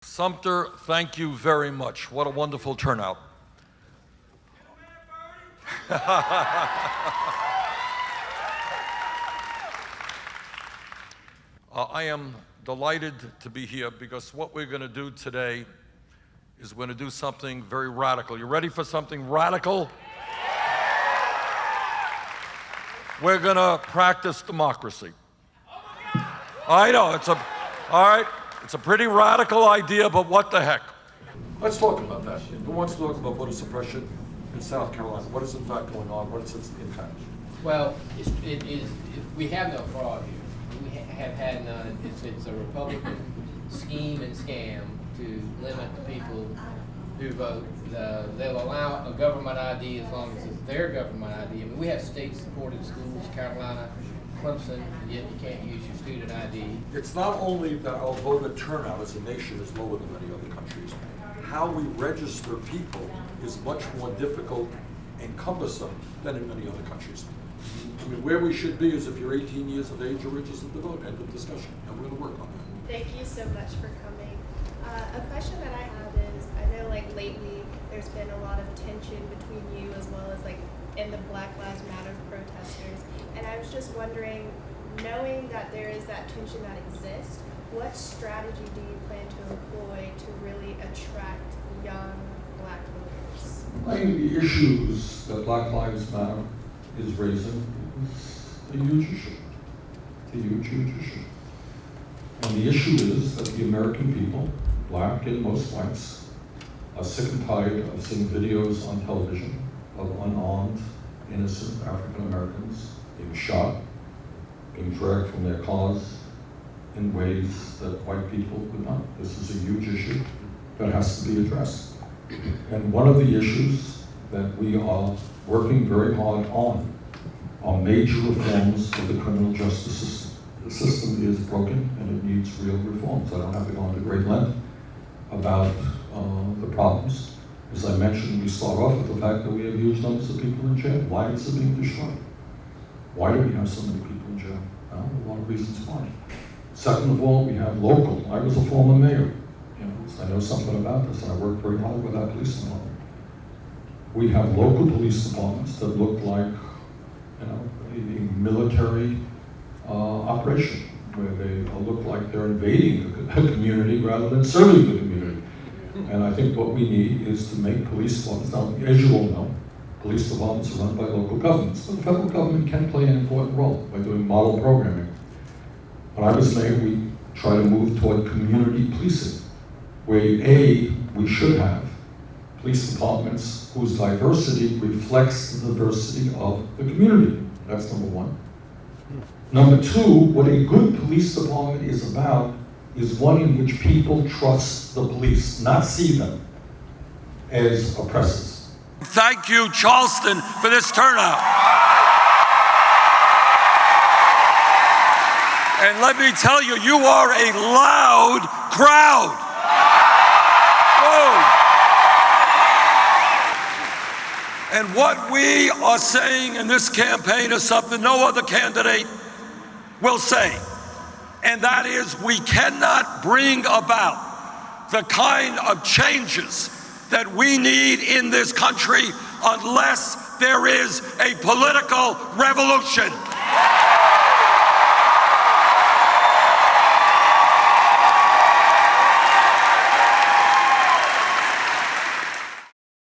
Sumter, thank you very much. What a wonderful turnout. I am delighted to be here because what we're going to do today is we're going to do something very radical. You ready for something radical? We're going to practice democracy. I know, all right, it's a pretty radical idea, but what the heck? Let's talk about that. Who wants to talk about voter suppression in South Carolina? What is in fact going on? What is its impact? Well, we have no fraud here. We have had none. It's a Republican scheme and scam to limit the people who vote. They'll allow a government ID as long as it's their government ID. I mean, we have state-supported schools, Carolina, Clemson, and yet you can't use your student ID. It's not only that our voter turnout as a nation is lower than many other countries. How we register people is much more difficult and cumbersome than in many other countries. I mean, where we should be is if you're 18 years of age, you're registered to vote. End of discussion. And we're going to work on that. Thank you so much for coming. A question that I have is, I know lately there's been a lot of tension between you as well as in the Black Lives Matter protesters. And I was just wondering, knowing that there is that tension that exists, what strategy do you plan to employ to really attract young Black voters? I think the issues that Black Lives Matter is raising is a huge issue. It's a huge, huge issue. And the issue is that the American people, Black and most whites, are sick and tired of seeing videos on television of unarmed, innocent African Americans being shot, being dragged from their cars in ways that white people would not. This is a huge issue that has to be addressed. And one of the issues that we are working very hard on are major reforms of the criminal justice system. The system is broken and it needs real reforms. I don't have to go into great length about the problems. As I mentioned, we start off with the fact that we have huge numbers of people in jail. Why is it being destroyed? Why do we have so many people in jail? Well, a lot of reasons why. Second of all, we have local. I was a former mayor, so I know something about this, and I worked very hard with our police department. We have local police departments that look like, a military operation, where they look like they're invading the community rather than serving the community. And I think what we need is to make police departments, now, as you all know, police departments are run by local governments, but the federal government can play an important role by doing model programming. When I was mayor, we tried to move toward community policing, where we should have police departments whose diversity reflects the diversity of the community. That's number one. Number two, what a good police department is about is one in which people trust the police, not see them as oppressors. Thank you, Charleston, for this turnout. And let me tell you, you are a loud crowd. Whoa. And what we are saying in this campaign is something no other candidate will say. And that is, we cannot bring about the kind of changes that we need in this country unless there is a political revolution.